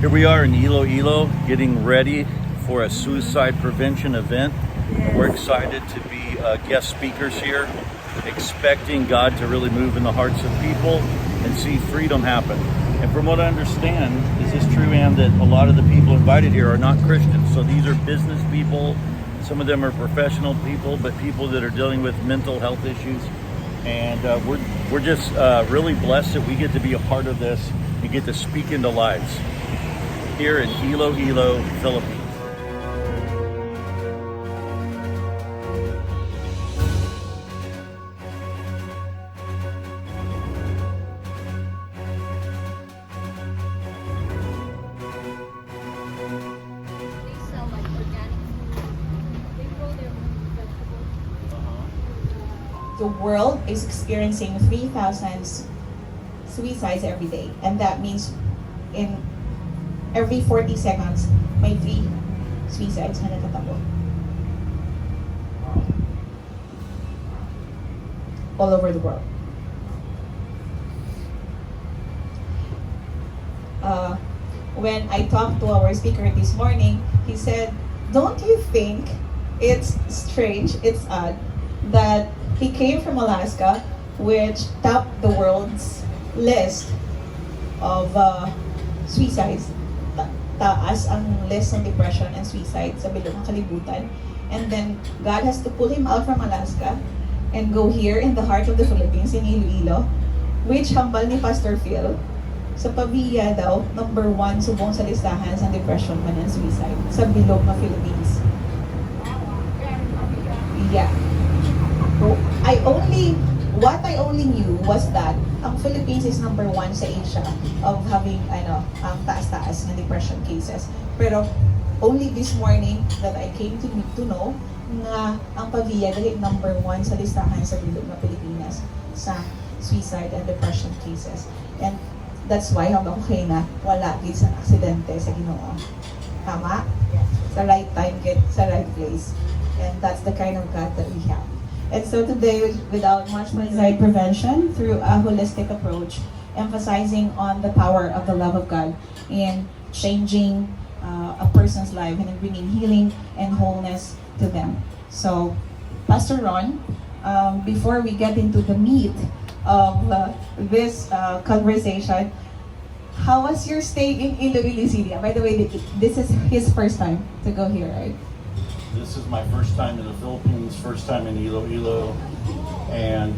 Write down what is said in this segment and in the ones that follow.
Here we are in Iloilo getting ready for a suicide prevention event. Yes. We're excited to be guest speakers here, expecting God to really move in the hearts of people and see freedom happen. And from what I understand, is this true, Ann, that a lot of the people invited here are not Christians? So these are business people, some of them are professional people, but people that are dealing with mental health issues. And we're just really blessed that we get to be a part of this and get to speak into lives here in Iloilo, Philippines. They sell like organic food. They grow their own vegetables. The world is experiencing 3,000 suicides every day, and that means in every 40 seconds may 3 suicides na natatakbo. All over the world. When I talked to our speaker this morning, he said, "Don't you think it's strange, it's odd, that he came from Alaska, which topped the world's list of suicides. Taas ang list ng depression and suicide sa bilog ng kalibutan. And then God has to pull him out from Alaska and go here in the heart of the Philippines, in Iloilo, which hambal ni Pastor Phil, sa Pavia daw, number 1 subong sa listahan sa depression man and suicide sa bilog ng Philippines." Yeah. So, what I only knew was that ang Philippines is number 1 sa Asia of having ang taas-taas na depression cases. Pero only this morning that I came to know na ang Pavia dahil number 1 sa listahan sa bilog na Pilipinas sa suicide and depression cases. And that's why hanggang okay na wala din sa aksidente sa Ginoo. Tama? Sa right time, get sa right place. And that's the kind of God that we have. And so today, without much suicide prevention through a holistic approach, emphasizing on the power of the love of God in changing a person's life and in bringing healing and wholeness to them. So, Pastor Ron, before we get into the meat of this conversation, how was your stay in Iloilo City? By the way, this is his first time to go here, right? This is my first time in the Philippines, first time in Iloilo, and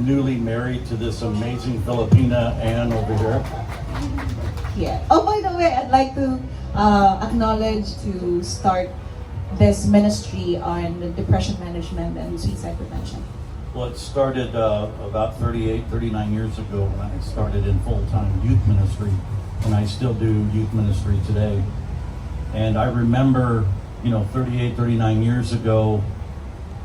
newly married to this amazing Filipina, Ann, over here. Yeah. Oh, by the way, I'd like to acknowledge to start this ministry on depression management and suicide prevention. Well, it started about 38, 39 years ago when I started in full-time youth ministry, and I still do youth ministry today. And I remember, 38, 39 years ago,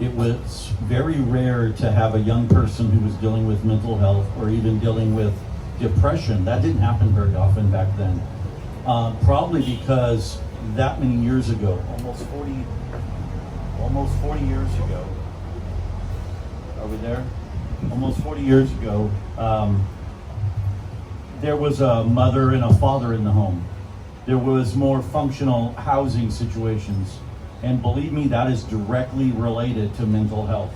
it was very rare to have a young person who was dealing with mental health or even dealing with depression. That didn't happen very often back then. Probably because that many years ago, almost 40 years ago, are we there? Almost 40 years ago, there was a mother and a father in the home. There was more functional housing situations. And believe me, that is directly related to mental health.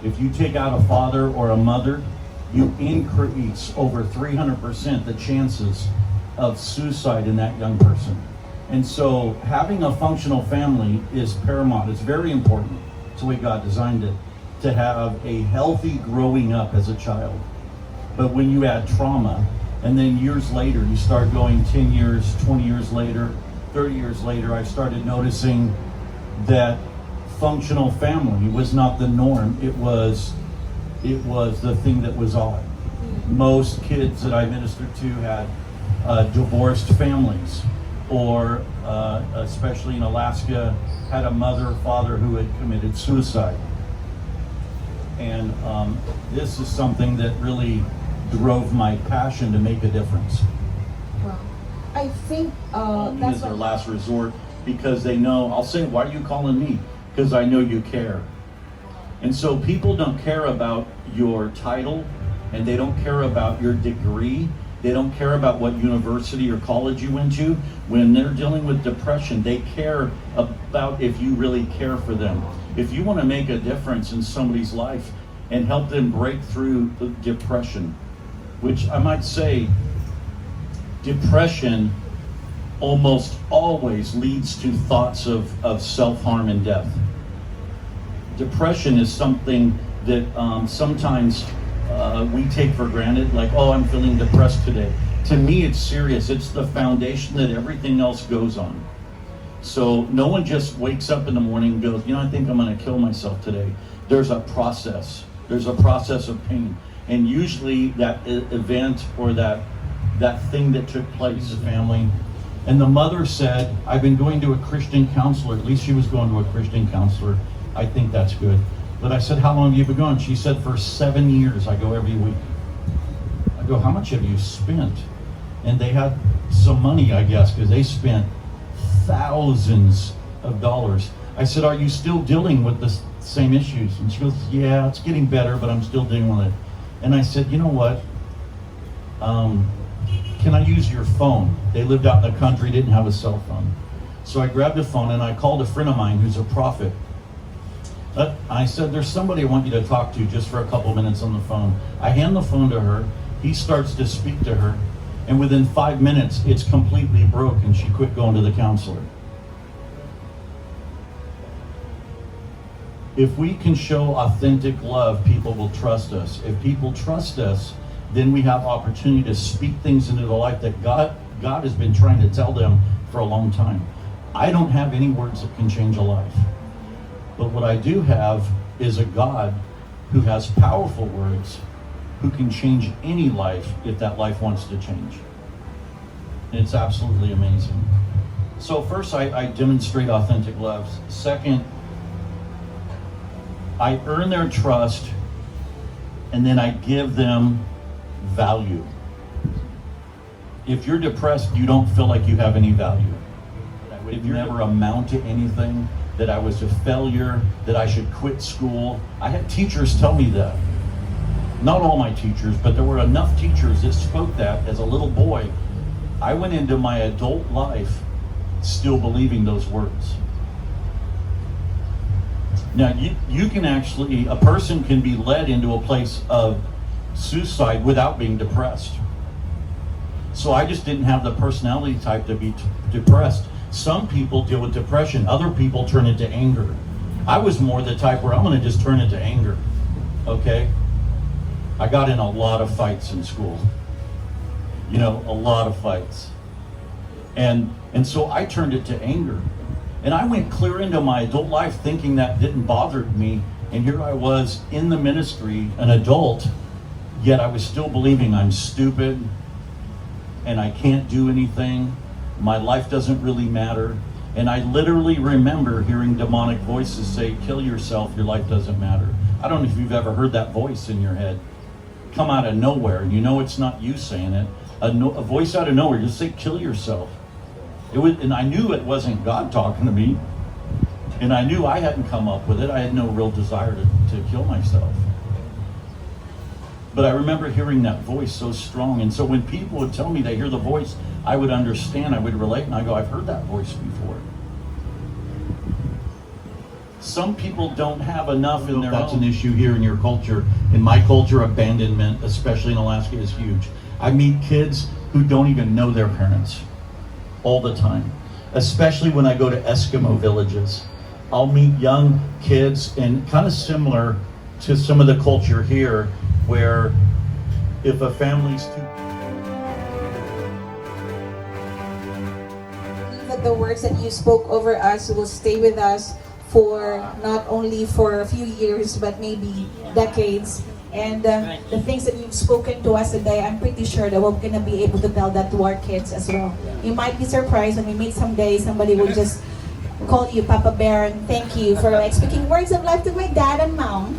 If you take out a father or a mother, you increase over 300% the chances of suicide in that young person. And so having a functional family is paramount. It's very important. It's the way God designed it, to have a healthy growing up as a child. But when you add trauma, and then years later, you start going 10 years, 20 years later, 30 years later, I started noticing that functional family was not the norm. It was the thing that was odd. Most kids that I ministered to had divorced families, or especially in Alaska, had a mother or father who had committed suicide. And this is something that really drove my passion to make a difference. Wow. I think That's their last resort, because they know, I'll say, "Why are you calling me?" Because I know you care. And so people don't care about your title, and they don't care about your degree. They don't care about what university or college you went to. When they're dealing with depression, they care about if you really care for them. If you want to make a difference in somebody's life and help them break through the depression, which I might say, depression almost always leads to thoughts of self-harm and death. Depression is something that sometimes we take for granted, like, oh, I'm feeling depressed today. To me, it's serious. It's the foundation that everything else goes on. So no one just wakes up in the morning and goes, I think I'm going to kill myself today. There's a process. There's a process of pain. And usually that event or that thing that took place, the family, and the mother said, I've been going to a Christian counselor. At least she was going to a Christian counselor. I think that's good. But I said, how long have you been going? She said, for 7 years. I go every week. I go, how much have you spent? And they had some money, I guess, because they spent thousands of dollars. I said, are you still dealing with the same issues? And she goes, yeah, it's getting better, but I'm still dealing with it. And I said, you know what? Can I use your phone? They lived out in the country, didn't have a cell phone. So I grabbed a phone and I called a friend of mine who's a prophet. I said, there's somebody I want you to talk to just for a couple minutes on the phone. I hand the phone to her. He starts to speak to her. And within 5 minutes, it's completely broke and she quit going to the counselor. If we can show authentic love, people will trust us. If people trust us, then we have opportunity to speak things into the life that God has been trying to tell them for a long time. I don't have any words that can change a life. But what I do have is a God who has powerful words, who can change any life if that life wants to change. And it's absolutely amazing. So first, I demonstrate authentic love. Second, I earn their trust, and then I give them value. If you're depressed, you don't feel like you have any value. If you never amount to anything, that I was a failure, that I should quit school. I had teachers tell me that. Not all my teachers, but there were enough teachers that spoke that as a little boy. I went into my adult life still believing those words. Now, you can actually, a person can be led into a place of suicide without being depressed. So I just didn't have the personality type to be depressed. Some people deal with depression, other people turn it to anger. I was more the type where I'm going to just turn it to anger, okay? I got in a lot of fights in school, a lot of fights. And so I turned it to anger. And I went clear into my adult life thinking that didn't bother me. And here I was in the ministry, an adult, yet I was still believing I'm stupid and I can't do anything. My life doesn't really matter. And I literally remember hearing demonic voices say, kill yourself, your life doesn't matter. I don't know if you've ever heard that voice in your head come out of nowhere. It's not you saying it. A voice out of nowhere, just say, kill yourself. And I knew it wasn't God talking to me. And I knew I hadn't come up with it. I had no real desire to kill myself. But I remember hearing that voice so strong. And so when people would tell me they hear the voice, I would understand, I would relate, and I go, I've heard that voice before. Some people don't have enough in their own. That's an issue here in your culture. In my culture, abandonment, especially in Alaska, is huge. I meet kids who don't even know their parents all the time, especially when I go to Eskimo villages. I'll meet young kids, and kind of similar to some of the culture here, where if a family's too... That the words that you spoke over us will stay with us for not only for a few years, but maybe decades. And the things that you've spoken to us today, I'm pretty sure that we're going to be able to tell that to our kids as well. You might be surprised when we meet someday, somebody will just call you Papa Bear and thank you for speaking words of life to my dad and mom.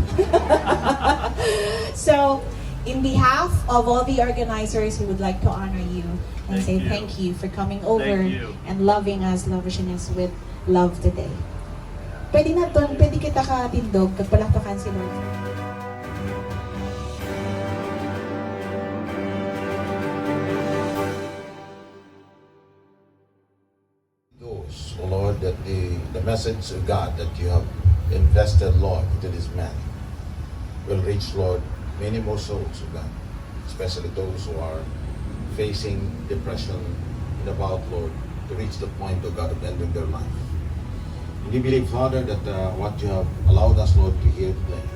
So, in behalf of all the organizers, we would like to honor you and say thank you for coming over and loving us, lavishing us with love today. Pwede kita katindog, kapalakpakan si Lord. prayers, O Lord, that the message of God that you have invested, Lord, into this man will reach, Lord, many more souls, O God, especially those who are facing depression and about, Lord, to reach the point, O God, of ending their life. And we believe, Father, that what you have allowed us, Lord, to hear today